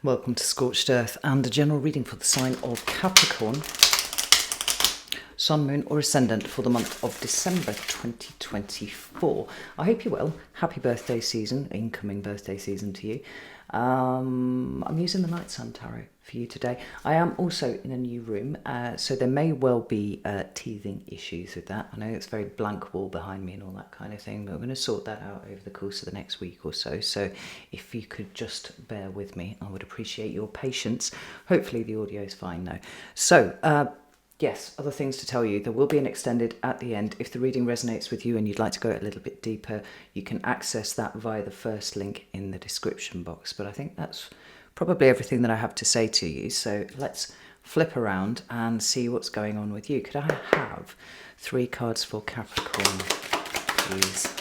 Welcome to Scorched Earth and a general reading for the sign of Capricorn, Sun, Moon or Ascendant for the month of December 2024. I hope you're well. Happy birthday season, incoming birthday season to you. I'm using the Night Sun Tarot for you today. I am also in a new room, so there may well be teething issues with that. I know it's very blank wall behind me and all that kind of thing, but we're going to sort that out over the course of the next week or so. So if you could just bear with me, I would appreciate your patience. Hopefully the audio is fine now. So, yes, other things to tell you. There will be an extended at the end. If the reading resonates with you and you'd like to go a little bit deeper, you can access that via the first link in the description box. But I think that's probably everything that I have to say to you. So let's flip around and see what's going on with you. Could I have 3 cards for Capricorn, please?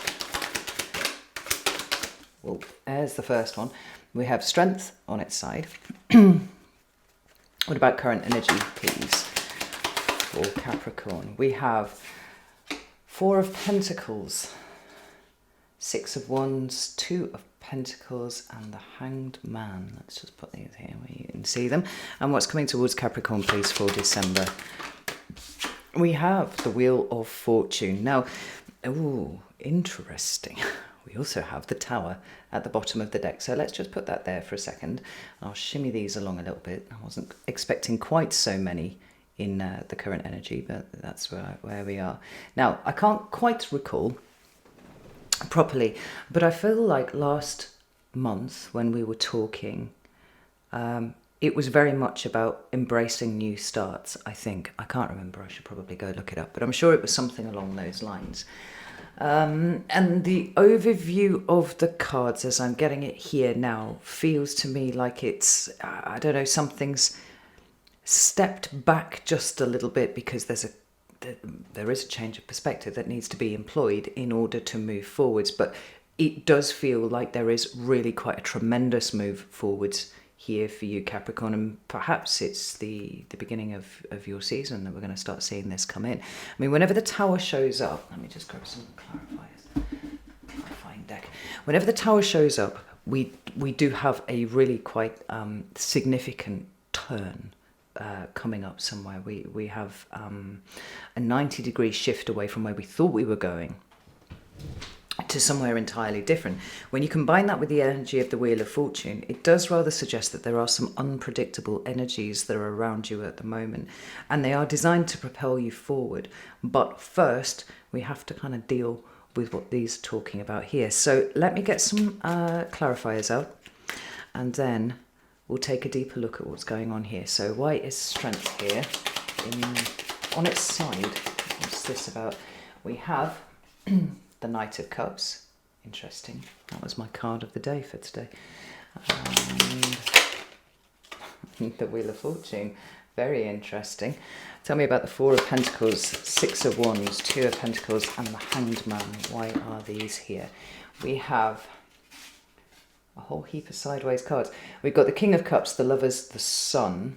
Well, there's the first one. We have Strength on its side. What about current energy, please? For Capricorn, we have 4 of Pentacles, 6 of Wands, 2 of Pentacles, and the Hanged Man. Let's just put these here where you can see them. And what's coming towards Capricorn, please, for December? We have the Wheel of Fortune. Now, ooh, interesting. We also have the Tower at the bottom of the deck. So let's just put that there for a second. I'll shimmy these along a little bit. I wasn't expecting quite so many in the current energy, but that's where we are. Now, I can't quite recall properly, but I feel like last month when we were talking, it was very much about embracing new starts, I think. I can't remember, I should probably go look it up, but I'm sure it was something along those lines. And the overview of the cards, as I'm getting it here now, feels to me like it's, I don't know, something's stepped back just a little bit because there is a change of perspective that needs to be employed in order to move forwards. But it does feel like there is really quite a tremendous move forwards here for you, Capricorn, and perhaps it's the beginning of your season that we're going to start seeing this come in. I mean, whenever the Tower shows up, let me just grab some clarifying deck. Whenever the Tower shows up, we do have a really quite significant turn coming up somewhere. We have a 90-degree shift away from where we thought we were going to somewhere entirely different. When you combine that with the energy of the Wheel of Fortune, it does rather suggest that there are some unpredictable energies that are around you at the moment, and they are designed to propel you forward. But first, we have to kind of deal with what these are talking about here. So let me get some clarifiers out, and then we'll take a deeper look at what's going on here. So why is Strength here? On its side, what's this about? We have the Knight of Cups. Interesting. That was my card of the day for today. And the Wheel of Fortune. Very interesting. Tell me about the 4 of Pentacles, 6 of Wands, 2 of Pentacles, and the Hanged Man. Why are these here? We have a whole heap of sideways cards. We've got the King of Cups, the Lovers, the Sun,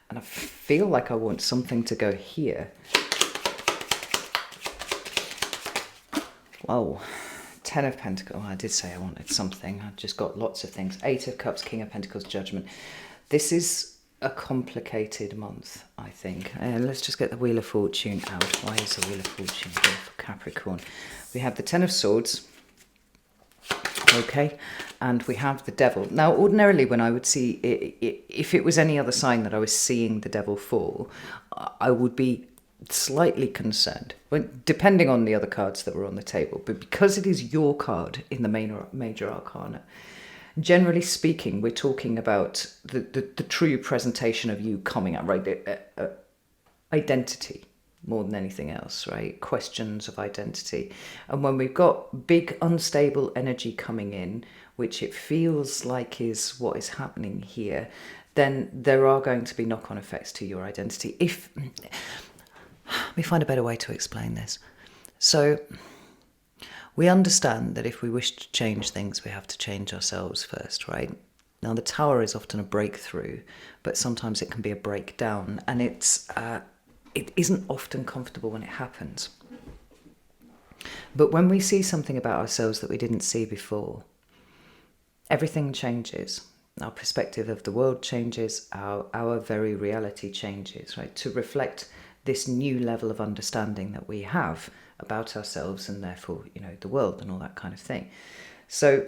and I feel like I want something to go here. Whoa, 10 of Pentacles. Oh, I did say I wanted something. I've just got lots of things. 8 of Cups, King of Pentacles, Judgment. This is a complicated month, I think. Let's just get the Wheel of Fortune out. Why is the Wheel of Fortune here for Capricorn? We have the 10 of Swords. Okay, and we have the Devil. Now, ordinarily, when I would see if it was any other sign that I was seeing the Devil fall, I would be slightly concerned, depending on the other cards that were on the table. But because it is your card in the major arcana, generally speaking, we're talking about the true presentation of you coming out, right? Identity. More than anything else, right? Questions of identity. And when we've got big unstable energy coming in, which it feels like is what is happening here, then there are going to be knock-on effects to your identity. Let me find a better way to explain this. So we understand that if we wish to change things, we have to change ourselves first, right? Now, the Tower is often a breakthrough, but sometimes it can be a breakdown, and it isn't often comfortable when it happens. But when we see something about ourselves that we didn't see before, everything changes. our perspective of the world changes, our very reality changes, right? To reflect this new level of understanding that we have about ourselves and therefore, the world and all that kind of thing. So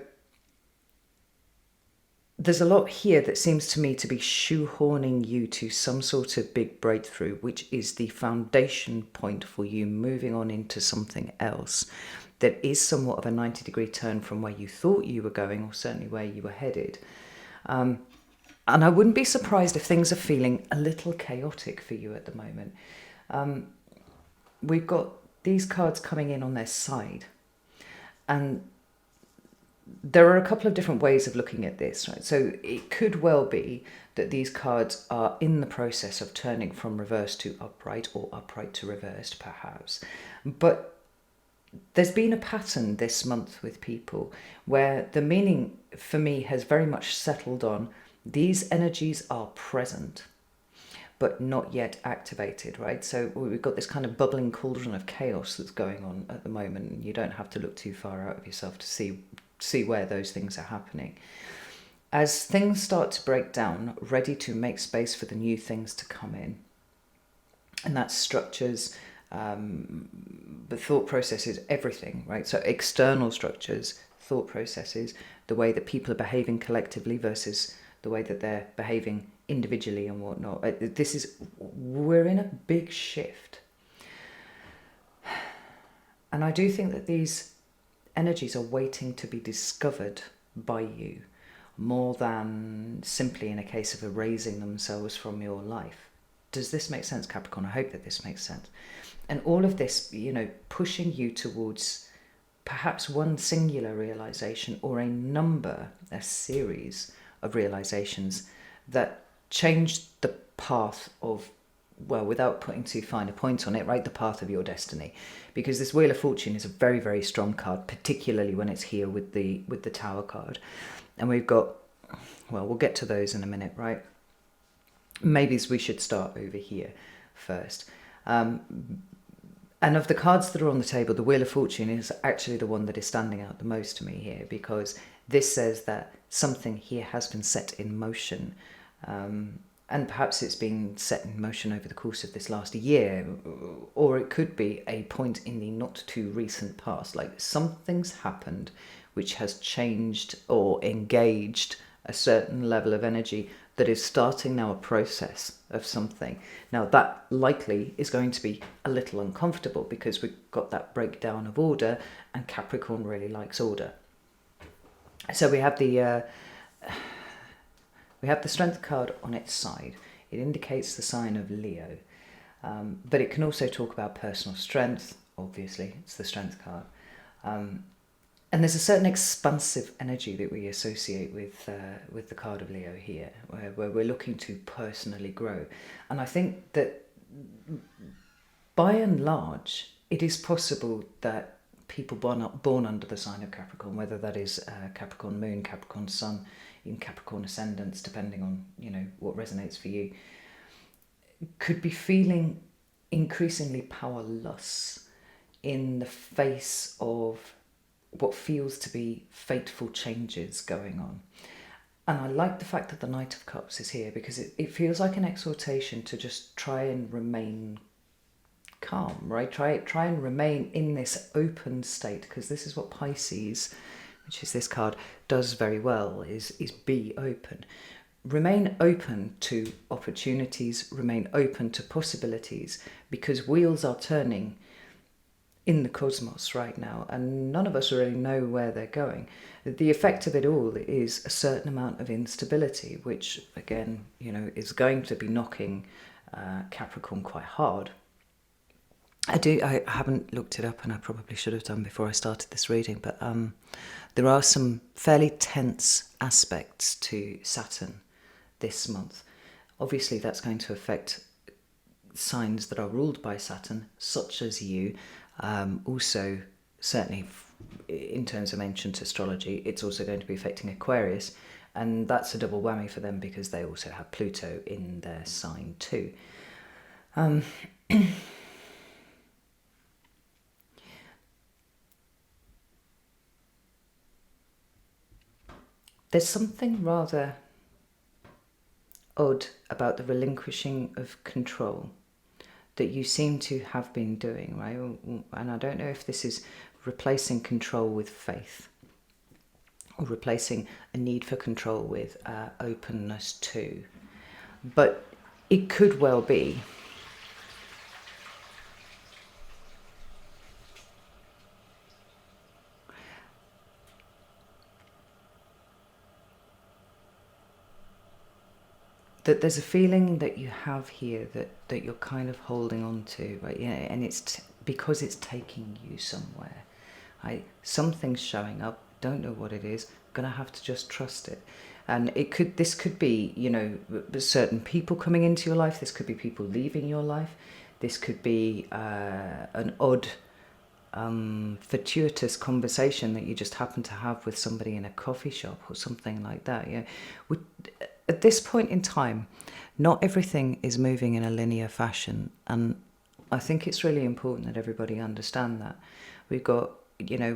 there's a lot here that seems to me to be shoehorning you to some sort of big breakthrough, which is the foundation point for you moving on into something else that is somewhat of a 90-degree turn from where you thought you were going, or certainly where you were headed. And I wouldn't be surprised if things are feeling a little chaotic for you at the moment. We've got these cards coming in on their side. And there are a couple of different ways of looking at this, right? So it could well be that these cards are in the process of turning from reverse to upright, or upright to reversed, perhaps. But there's been a pattern this month with people where the meaning for me has very much settled on these energies are present but not yet activated, right? So we've got this kind of bubbling cauldron of chaos that's going on at the moment. You don't have to look too far out of yourself to see where those things are happening. As things start to break down, ready to make space for the new things to come in, and that's structures, the thought processes, everything, right? So external structures, thought processes, the way that people are behaving collectively versus the way that they're behaving individually and whatnot. We're in a big shift. And I do think that these energies are waiting to be discovered by you more than simply in a case of erasing themselves from your life. Does this make sense, Capricorn? I hope that this makes sense. And all of this, pushing you towards perhaps one singular realization or a series of realizations that changed the path of, well, without putting too fine a point on it, right, the path of your destiny. Because this Wheel of Fortune is a very, very strong card, particularly when it's here with the Tower card. And we've got, well, we'll get to those in a minute, right? Maybe we should start over here first. And of the cards that are on the table, the Wheel of Fortune is actually the one that is standing out the most to me here, because this says that something here has been set in motion. And perhaps it's been set in motion over the course of this last year, or it could be a point in the not too recent past. Like something's happened which has changed or engaged a certain level of energy that is starting now a process of something. Now that likely is going to be a little uncomfortable because we've got that breakdown of order, and Capricorn really likes order. So we have the Strength card on its side. It indicates the sign of Leo, but it can also talk about personal strength. Obviously, it's the Strength card. And there's a certain expansive energy that we associate with the card of Leo here, where we're looking to personally grow. And I think that by and large, it is possible that people born under the sign of Capricorn, whether that is Capricorn Moon, Capricorn Sun, in Capricorn Ascendants, depending on what resonates for you, could be feeling increasingly powerless in the face of what feels to be fateful changes going on. And I like the fact that the Knight of Cups is here, because it feels like an exhortation to just try and remain calm, right? Try and remain in this open state, because this is what Pisces, which is this card, does very well, is be open. Remain open to opportunities, remain open to possibilities, because wheels are turning in the cosmos right now, and none of us really know where they're going. The effect of it all is a certain amount of instability, which again, is going to be knocking Capricorn quite hard. I haven't looked it up, and I probably should have done before I started this reading, but there are some fairly tense aspects to Saturn this month. Obviously, that's going to affect signs that are ruled by Saturn, such as you. Also, certainly in terms of ancient astrology, it's also going to be affecting Aquarius, and that's a double whammy for them because they also have Pluto in their sign too. There's something rather odd about the relinquishing of control that you seem to have been doing, right? And I don't know if this is replacing control with faith, or replacing a need for control with openness too. But it could well be that there's a feeling that you have here that you're kind of holding on to, right? Yeah, and it's because it's taking you somewhere. Right? Something's showing up, don't know what it is, gonna have to just trust it. And this could be, certain people coming into your life, this could be people leaving your life, this could be an odd fortuitous conversation that you just happen to have with somebody in a coffee shop or something like that. At this point in time, not everything is moving in a linear fashion, and I think it's really important that everybody understand that. We've got,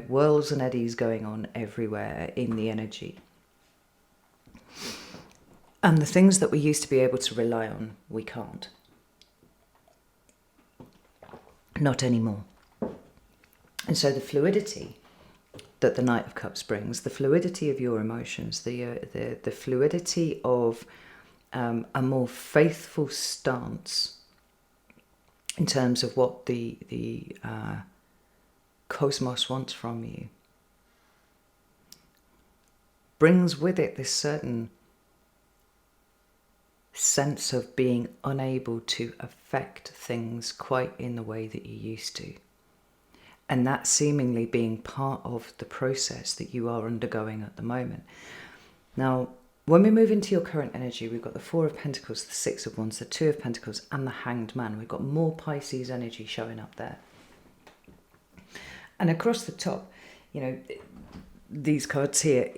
whirls and eddies going on everywhere in the energy. And the things that we used to be able to rely on, we can't. Not anymore. And so the fluidity that the Knight of Cups brings, the fluidity of your emotions, the fluidity of a more faithful stance in terms of what the cosmos wants from you, brings with it this certain sense of being unable to affect things quite in the way that you used to. And that seemingly being part of the process that you are undergoing at the moment. Now, when we move into your current energy, we've got the Four of Pentacles, the Six of Wands, the Two of Pentacles, and the Hanged Man. We've got more Pisces energy showing up there. And across the top, these cards here,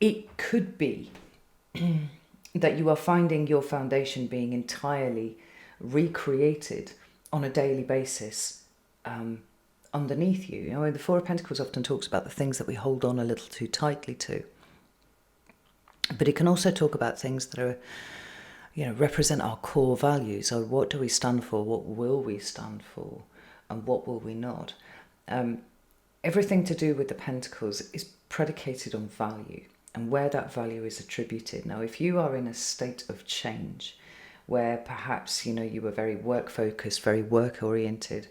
it could be that you are finding your foundation being entirely recreated on a daily basis underneath you. The Four of Pentacles often talks about the things that we hold on a little too tightly to. But it can also talk about things that are, represent our core values. So what do we stand for? What will we stand for? And what will we not? Everything to do with the Pentacles is predicated on value and where that value is attributed. Now, if you are in a state of change where perhaps, you were very work-focused, very work-oriented,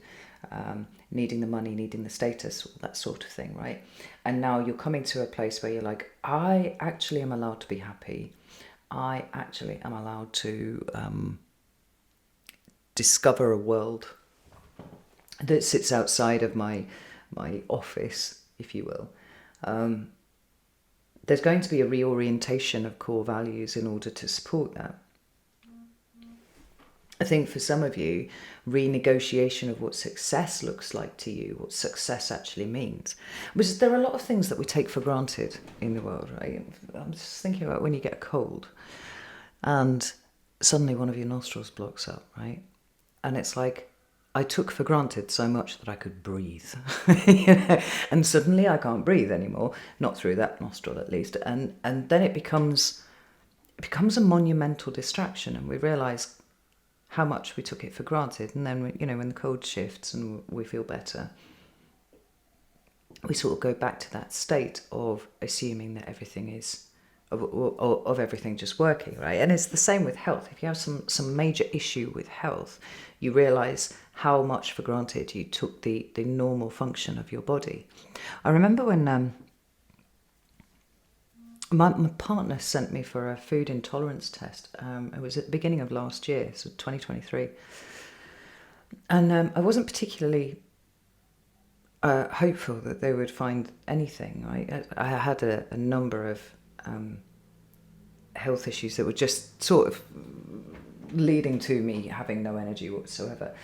needing the money, needing the status, that sort of thing, right? And now you're coming to a place where you're like, I actually am allowed to be happy. I actually am allowed to discover a world that sits outside of my office, if you will. There's going to be a reorientation of core values in order to support that. I think for some of you, renegotiation of what success looks like to you, what success actually means. Because there are a lot of things that we take for granted in the world, right? I'm just thinking about when you get a cold and suddenly one of your nostrils blocks up, right? And it's like, I took for granted so much that I could breathe. And suddenly I can't breathe anymore, not through that nostril at least. And then it becomes a monumental distraction, and we realise how much we took it for granted. And then, when the cold shifts and we feel better, we sort of go back to that state of assuming that everything is, of everything just working, right? And it's the same with health. If you have some major issue with health, you realise how much for granted you took the normal function of your body. I remember when my partner sent me for a food intolerance test. It was at the beginning of last year, so 2023. And I wasn't particularly hopeful that they would find anything, right? I had a number of health issues that were just sort of leading to me having no energy whatsoever.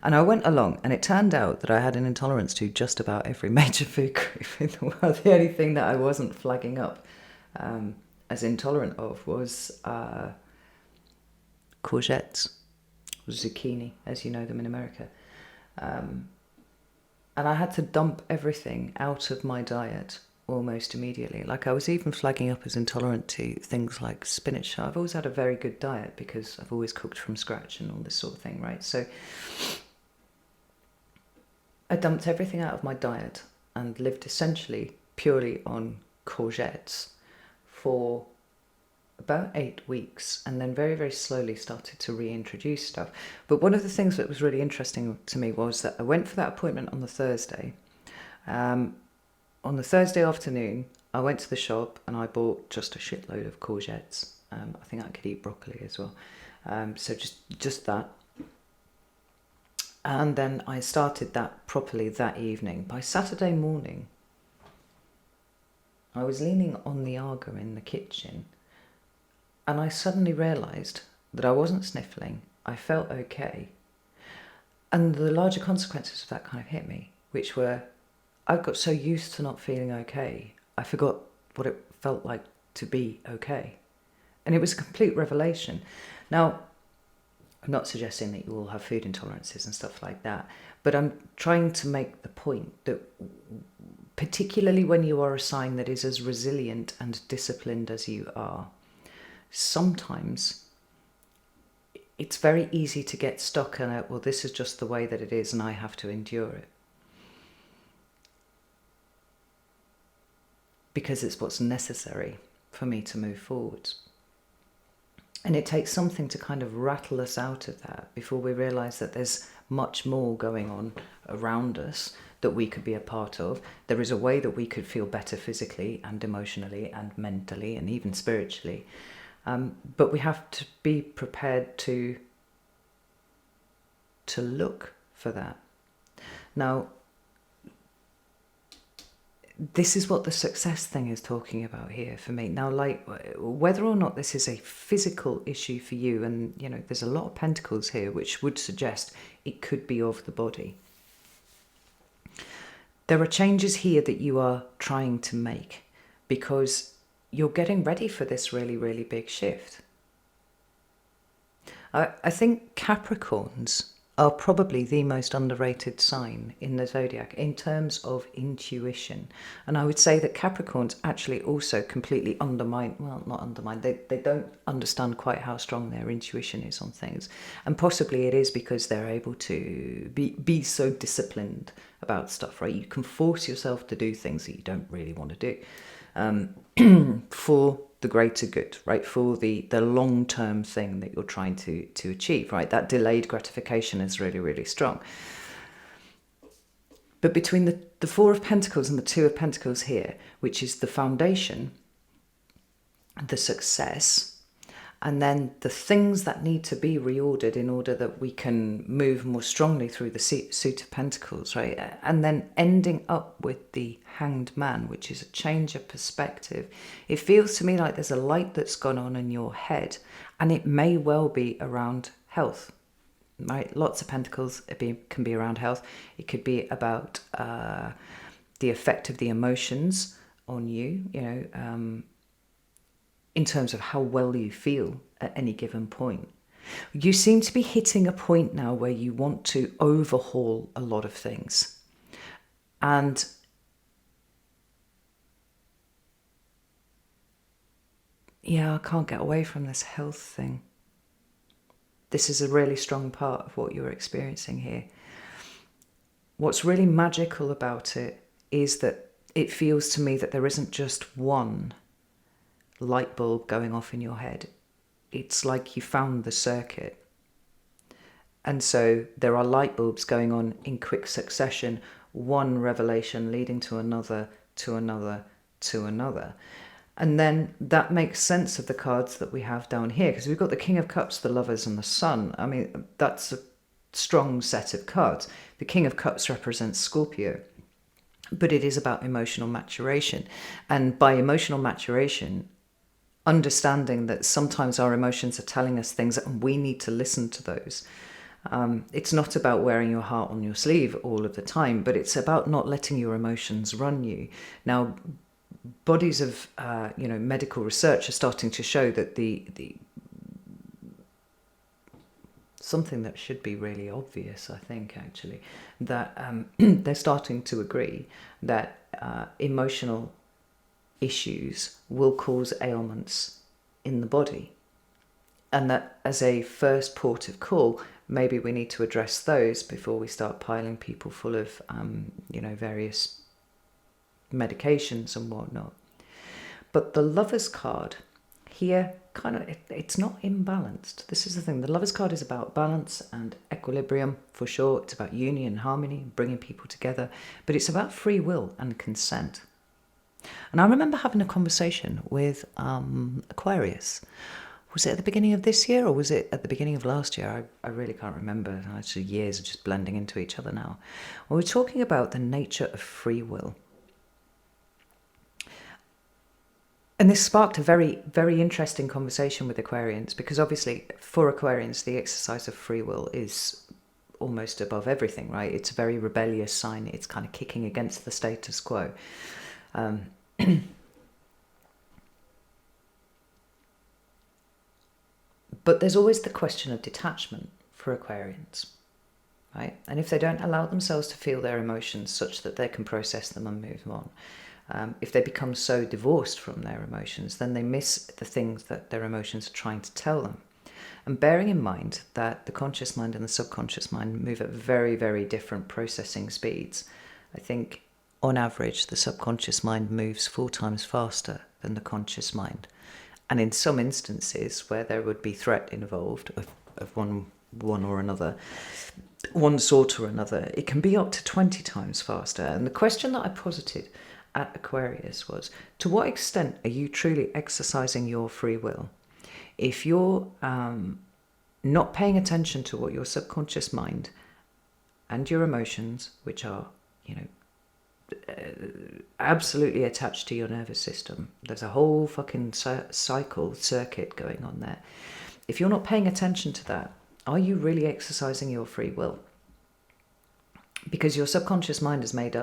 And I went along, and it turned out that I had an intolerance to just about every major food group in the world. The only thing that I wasn't flagging up as intolerant of was courgettes, zucchini, as you know them in America. And I had to dump everything out of my diet almost immediately. Like I was even flagging up as intolerant to things like spinach. I've always had a very good diet because I've always cooked from scratch and all this sort of thing, right? So I dumped everything out of my diet and lived essentially purely on courgettes for about 8 weeks, and then very, very slowly started to reintroduce stuff. But one of the things that was really interesting to me was that I went for that appointment on the Thursday. On the Thursday afternoon, I went to the shop and I bought just a shitload of courgettes. I think I could eat broccoli as well. So just that. And then I started that properly that evening. By Saturday morning, I was leaning on the Arga in the kitchen, and I suddenly realised that I wasn't sniffling. I felt okay. And the larger consequences of that kind of hit me, which were I got so used to not feeling okay, I forgot what it felt like to be okay. And it was a complete revelation. Now, I'm not suggesting that you all have food intolerances and stuff like that, but I'm trying to make the point that particularly when you are a sign that is as resilient and disciplined as you are, sometimes it's very easy to get stuck in it. Well, this is just the way that it is and I have to endure it. Because it's what's necessary for me to move forward. And it takes something to kind of rattle us out of that before we realise that there's much more going on around us that we could be a part of. There is a way that we could feel better physically and emotionally and mentally and even spiritually. But we have to be prepared to look for that. Now, this is what the success thing is talking about here for me. Now, like, whether or not this is a physical issue for you, and, you know, there's a lot of pentacles here, which would suggest it could be of the body. There are changes here that you are trying to make because you're getting ready for this really, really big shift. I think Capricorns are probably the most underrated sign in the zodiac in terms of intuition. And I would say that Capricorns actually also completely undermine, well, not undermine, they don't understand quite how strong their intuition is on things. And possibly it is because they're able to be so disciplined about stuff, right? You can force yourself to do things that you don't really want to do for the greater good, right? For the long-term thing that you're trying to achieve, right? That delayed gratification is really, really strong. But between the Four of Pentacles and the Two of Pentacles here, which is the foundation, the success, and then the things that need to be reordered in order that we can move more strongly through the Suit of Pentacles, right? And then ending up with the Hanged Man, which is a change of perspective. It feels to me like there's a light that's gone on in your head, and it may well be around health, right? Lots of Pentacles can be around health. It could be about the effect of the emotions on you, you know, in terms of how well you feel at any given point. You seem to be hitting a point now where you want to overhaul a lot of things. And yeah, I can't get away from this health thing. This is a really strong part of what you're experiencing here. What's really magical about it is that it feels to me that there isn't just one light bulb going off in your head. It's like you found the circuit. And so there are light bulbs going on in quick succession, one revelation leading to another, to another, to another. And then that makes sense of the cards that we have down here, because we've got the King of Cups, the Lovers, and the Sun. I mean, that's a strong set of cards. The King of Cups represents Scorpio, but it is about emotional maturation. And by emotional maturation, understanding that sometimes our emotions are telling us things and we need to listen to those. It's not about wearing your heart on your sleeve all of the time, but it's about not letting your emotions run you. Now, bodies of medical research are starting to show that the something that should be really obvious, I think, actually, that they're starting to agree that emotional issues will cause ailments in the body. And that as a first port of call, maybe we need to address those before we start piling people full of, various medications and whatnot. But the Lover's card here, it's not imbalanced. This is the thing. The Lover's card is about balance and equilibrium, for sure. It's about union and harmony, bringing people together. But it's about free will and consent. And I remember having a conversation with Aquarius. Was it at the beginning of this year or was it at the beginning of last year? I really can't remember. Actually, years are just blending into each other now. Well, we're talking about the nature of free will. And this sparked a very, very interesting conversation with Aquarians, because obviously for Aquarians, the exercise of free will is almost above everything, right? It's a very rebellious sign. It's kind of kicking against the status quo. But there's always the question of detachment for Aquarians, right? And if they don't allow themselves to feel their emotions such that they can process them and move on, if they become so divorced from their emotions, then they miss the things that their emotions are trying to tell them. And bearing in mind that the conscious mind and the subconscious mind move at very, very different processing speeds, I think on average the subconscious mind moves 4 times faster than the conscious mind. And in some instances where there would be threat involved of one or another, one sort or another, it can be up to 20 times faster. And the question that I posited at Aquarius was, to what extent are you truly exercising your free will? If you're not paying attention to what your subconscious mind and your emotions, which are, absolutely attached to your nervous system. There's a whole fucking circuit going on there. If you're not paying attention to that, are you really exercising your free will? Because your subconscious mind has made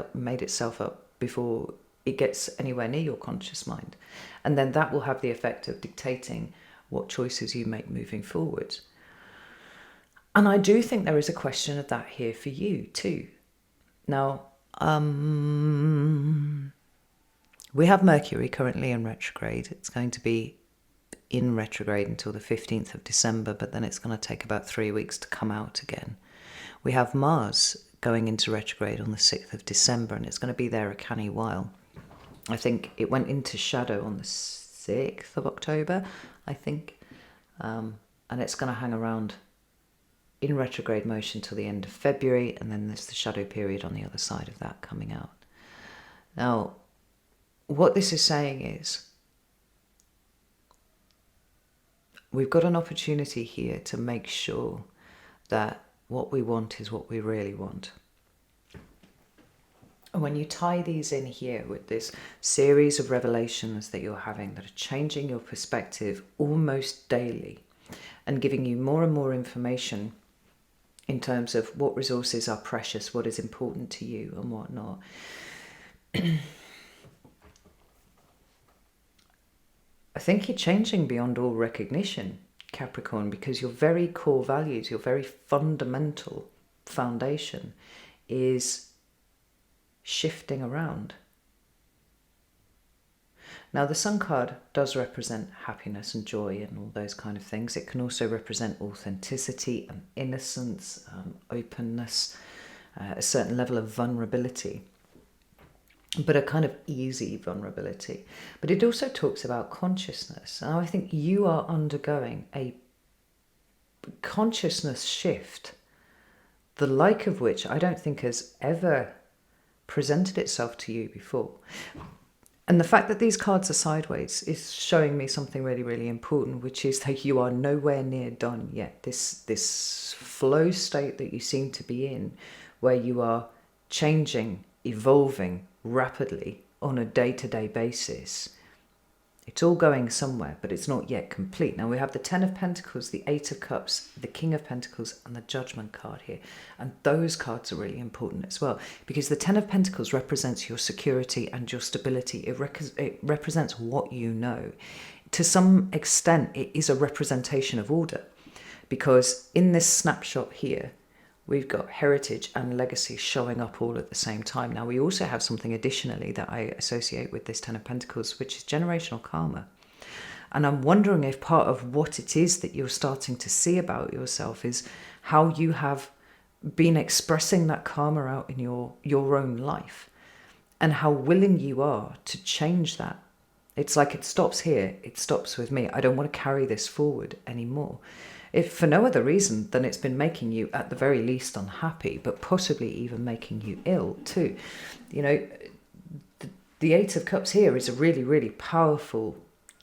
itself up before it gets anywhere near your conscious mind. And then that will have the effect of dictating what choices you make moving forward. And I do think there is a question of that here for you too. Now, we have Mercury currently in retrograde. It's going to be in retrograde until the 15th of December, but then it's going to take about 3 weeks to come out again. We have Mars going into retrograde on the 6th of December, and it's going to be there a canny while. I think it went into shadow on the 6th of October, I think, and it's going to hang around in retrograde motion till the end of February, and then there's the shadow period on the other side of that coming out. Now, what this is saying is we've got an opportunity here to make sure that what we want is what we really want. And when you tie these in here with this series of revelations that you're having that are changing your perspective almost daily and giving you more and more information in terms of what resources are precious, what is important to you and what not. I think you're changing beyond all recognition, Capricorn, because your very core values, your very fundamental foundation is shifting around. Now, the Sun card does represent happiness and joy and all those kind of things. It can also represent authenticity and innocence, openness, a certain level of vulnerability, but a kind of easy vulnerability. But it also talks about consciousness. And I think you are undergoing a consciousness shift, the like of which I don't think has ever presented itself to you before. And the fact that these cards are sideways is showing me something really, really important, which is that you are nowhere near done yet. This flow state that you seem to be in, where you are changing, evolving rapidly on a day-to-day basis, it's all going somewhere, but it's not yet complete. Now we have the 10 of Pentacles, the 8 of Cups, the King of Pentacles, and the Judgment card here. And those cards are really important as well, because the 10 of Pentacles represents your security and your stability. It represents what you know. To some extent, it is a representation of order, because in this snapshot here, we've got heritage and legacy showing up all at the same time. Now, we also have something additionally that I associate with this Ten of Pentacles, which is generational karma. And I'm wondering if part of what it is that you're starting to see about yourself is how you have been expressing that karma out in your own life, and how willing you are to change that. It's like it stops here. It stops with me. I don't want to carry this forward anymore. If for no other reason than it's been making you at the very least unhappy, but possibly even making you ill too. You know, the Eight of Cups here is a really, really powerful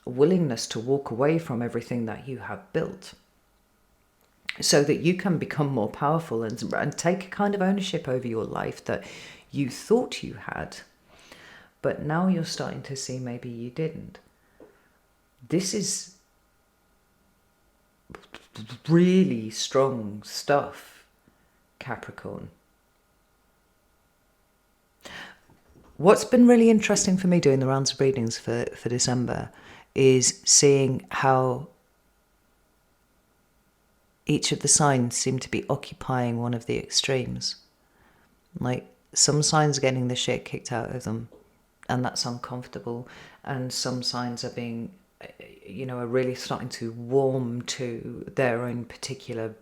willingness to walk away from everything that you have built, so that you can become more powerful and take a kind of ownership over your life that you thought you had, but now you're starting to see maybe you didn't. This is really strong stuff, Capricorn. What's been really interesting for me doing the rounds of readings for December is seeing how each of the signs seem to be occupying one of the extremes. Like, some signs are getting the shit kicked out of them, and that's uncomfortable. And some signs are being, are really starting to warm to their own particular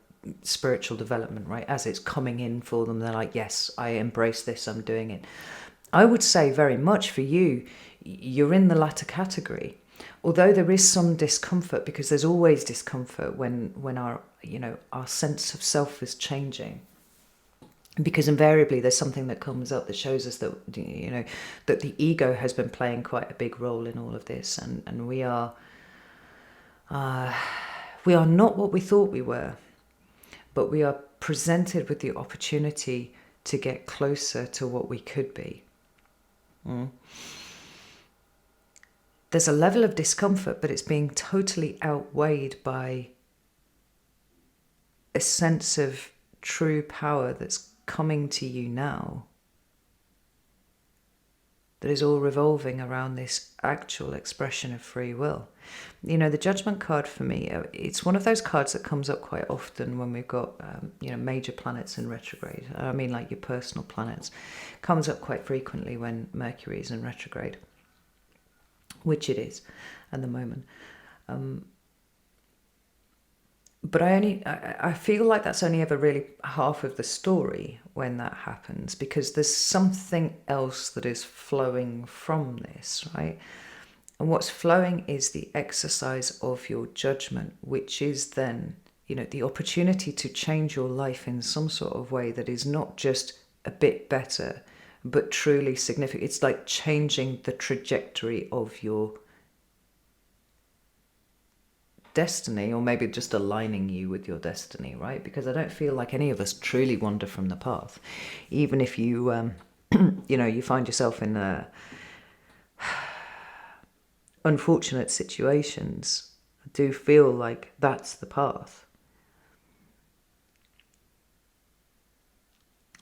spiritual development, right? As it's coming in for them, they're like, yes, I embrace this, I'm doing it. I would say very much for you, you're in the latter category. Although there is some discomfort, because there's always discomfort when our sense of self is changing. Because invariably there's something that comes up that shows us that, that the ego has been playing quite a big role in all of this. And we are not what we thought we were, but we are presented with the opportunity to get closer to what we could be. There's a level of discomfort, but it's being totally outweighed by a sense of true power that's coming to you now, that is all revolving around this actual expression of free will. The Judgment card for me, it's one of those cards that comes up quite often when we've got major planets in retrograde. I mean, like your personal planets. Comes up quite frequently when Mercury is in retrograde, which it is at the moment. But I feel like that's only ever really half of the story when that happens, because there's something else that is flowing from this, right? And what's flowing is the exercise of your judgment, which is then, the opportunity to change your life in some sort of way that is not just a bit better, but truly significant. It's like changing the trajectory of your destiny, or maybe just aligning you with your destiny, right? Because I don't feel like any of us truly wander from the path, even if you you find yourself in unfortunate situations. I do feel like that's the path.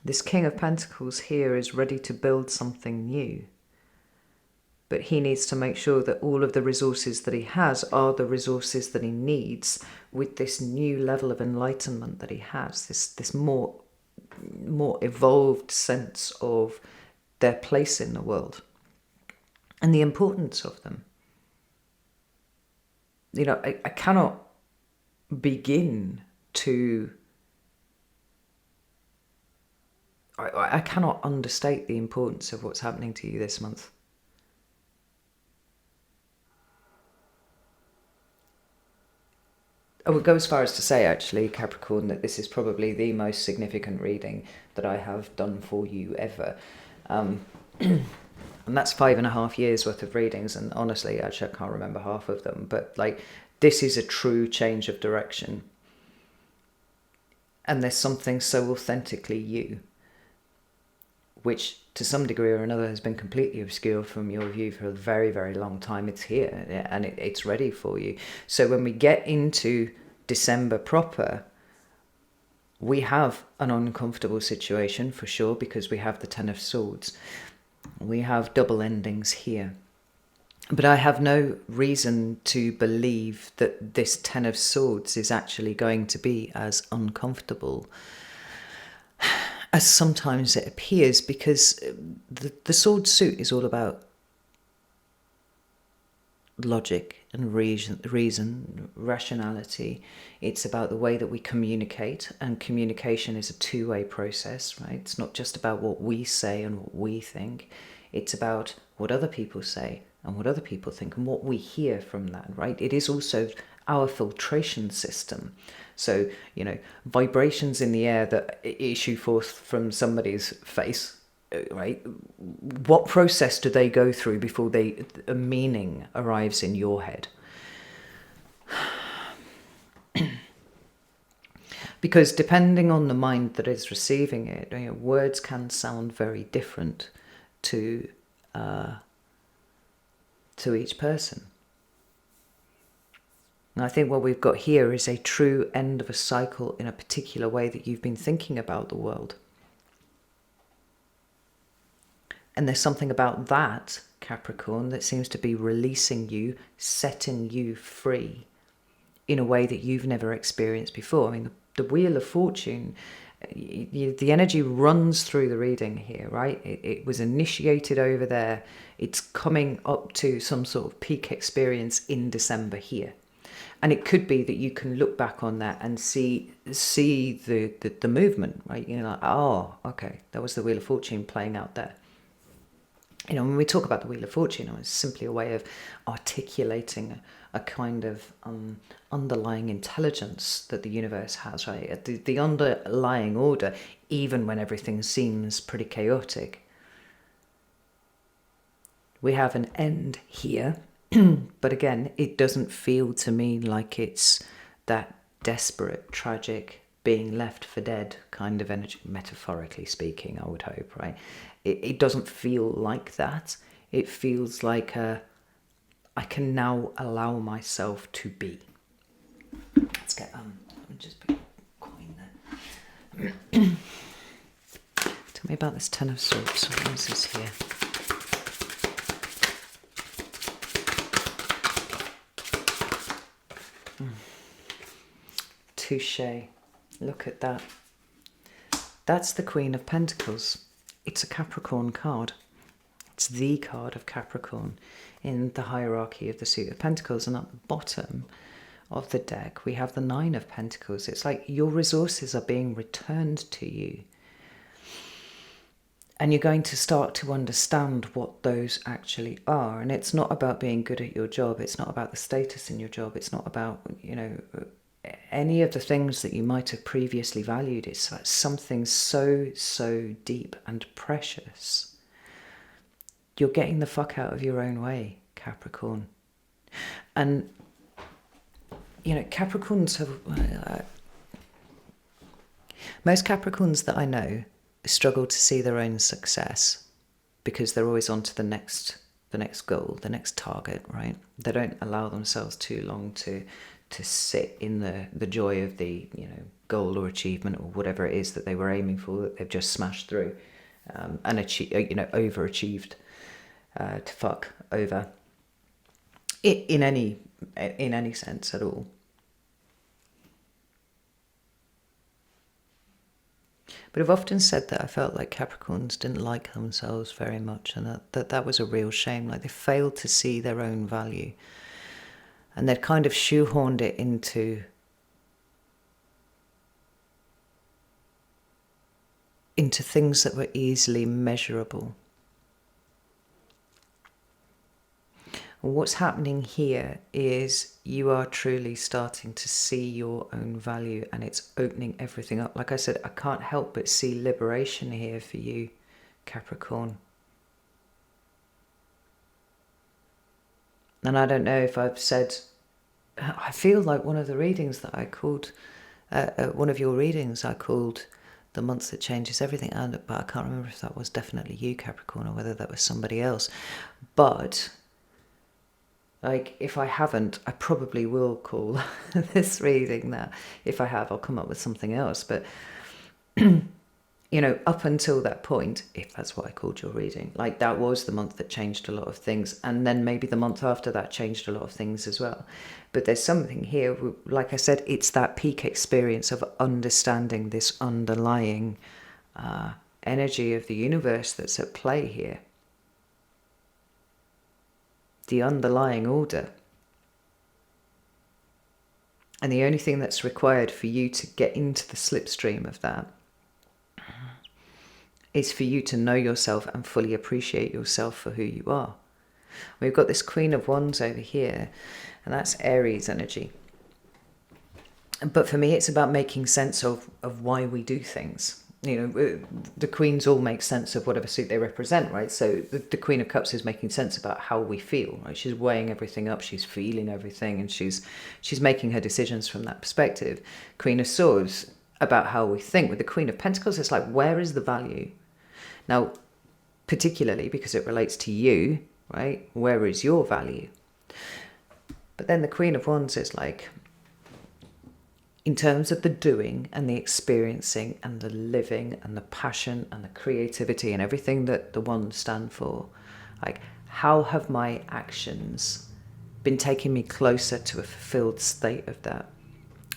This King of Pentacles here is ready to build something new, but he needs to make sure that all of the resources that he has are the resources that he needs, with this new level of enlightenment that he has, this more evolved sense of their place in the world and the importance of them. I cannot begin to... I cannot understate the importance of what's happening to you this month. I would go as far as to say, actually, Capricorn, that this is probably the most significant reading that I have done for you ever. And that's 5.5 years worth of readings. And honestly, actually, I can't remember half of them. But this is a true change of direction. And there's something so authentically you, which to some degree or another has been completely obscured from your view for a very, very long time. It's here and it's ready for you. So when we get into December proper, we have an uncomfortable situation for sure, because we have the Ten of Swords. We have double endings here. But I have no reason to believe that this Ten of Swords is actually going to be as uncomfortable as sometimes it appears, because the sword suit is all about logic and reason, rationality. It's about the way that we communicate, and communication is a two-way process, right? It's not just about what we say and what we think. It's about what other people say and what other people think and what we hear from that, right? It is also our filtration system. So, vibrations in the air that issue forth from somebody's face, right? What process do they go through before a meaning arrives in your head? Because depending on the mind that is receiving it, words can sound very different to each person. And I think what we've got here is a true end of a cycle in a particular way that you've been thinking about the world. And there's something about that, Capricorn, that seems to be releasing you, setting you free in a way that you've never experienced before. I mean, the Wheel of Fortune, the energy runs through the reading here, right? It was initiated over there. It's coming up to some sort of peak experience in December here. And it could be that you can look back on that and see the movement, right? Like, oh, okay, that was the Wheel of Fortune playing out there. When we talk about the Wheel of Fortune, it's simply a way of articulating a kind of underlying intelligence that the universe has, right? The underlying order, even when everything seems pretty chaotic. We have an end here, but again, it doesn't feel to me like it's that desperate, tragic, being left for dead kind of energy, metaphorically speaking, I would hope, right? It doesn't feel like that. It feels like I can now allow myself to be. Let's get let me just put a coin there. Tell me about this Ten of Swords. What is this here? Touché. Look at that. That's the Queen of Pentacles. It's a Capricorn card. It's the card of Capricorn in the hierarchy of the suit of Pentacles. And at the bottom of the deck, we have the Nine of Pentacles. It's like your resources are being returned to you. And you're going to start to understand what those actually are. And it's not about being good at your job. It's not about the status in your job. It's not about, any of the things that you might have previously valued. It's about something so deep and precious. You're getting the fuck out of your own way, Capricorn. And, Capricorns have... most Capricorns that I know struggle to see their own success because they're always on to the next goal, the next target, right? They don't allow themselves too long to sit in the joy of the goal or achievement or whatever it is that they were aiming for, that they've just smashed through and overachieved to fuck over in any sense at all. But I've often said that I felt like Capricorns didn't like themselves very much, and that was a real shame. Like, they failed to see their own value. And they'd kind of shoehorned it into things that were easily measurable. What's happening here is you are truly starting to see your own value, and it's opening everything up. Like I said, I can't help but see liberation here for you, Capricorn. And I don't know if I've said... I feel like one of the readings that I called... one of your readings I called The Month That Changes Everything. But I can't remember if that was definitely you, Capricorn, or whether that was somebody else. But... like, if I haven't, I probably will call this reading that. If I have, I'll come up with something else. But, up until that point, if that's what I called your reading, like, that was the month that changed a lot of things. And then maybe the month after that changed a lot of things as well. But there's something here, like I said, it's that peak experience of understanding this underlying energy of the universe that's at play here. The underlying order. And the only thing that's required for you to get into the slipstream of that is for you to know yourself and fully appreciate yourself for who you are. We've got this Queen of Wands over here, and that's Aries energy. But for me, it's about making sense of why we do things. You know, the queens all make sense of whatever suit they represent, right? So the Queen of Cups is making sense about how we feel, right? She's weighing everything up, she's feeling everything, and she's making her decisions from that perspective. Queen of Swords, about how we think. With the Queen of Pentacles, it's like, where is the value? Now, particularly because it relates to you, right? Where is your value? But then the Queen of Wands is like, in terms of the doing and the experiencing and the living and the passion and the creativity and everything that the Wands stand for, like, how have my actions been taking me closer to a fulfilled state of that?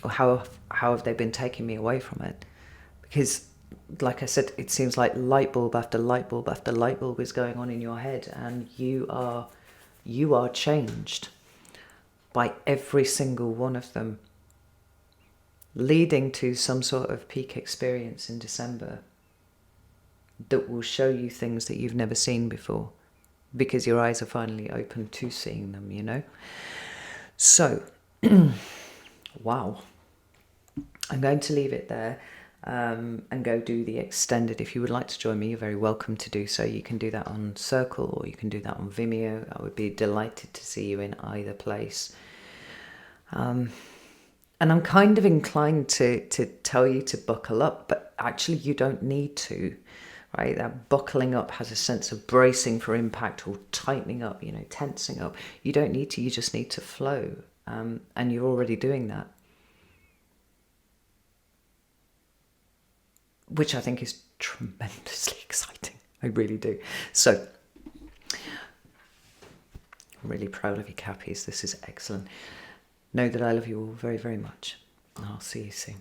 Or how have they been taking me away from it? Because, like I said, it seems like light bulb after light bulb after light bulb is going on in your head, and you are changed by every single one of them, leading to some sort of peak experience in December that will show you things that you've never seen before, because your eyes are finally open to seeing them, you know? So, wow. I'm going to leave it there and go do the extended. If you would like to join me, you're very welcome to do so. You can do that on Circle or you can do that on Vimeo. I would be delighted to see you in either place. And I'm kind of inclined to tell you to buckle up, but actually you don't need to, right? That buckling up has a sense of bracing for impact or tightening up, you know, tensing up. You don't need to, you just need to flow. And you're already doing that, which I think is tremendously exciting. I really do. So, I'm really proud of you, Cappies. This is excellent. Know that I love you all very, very much. I'll see you soon.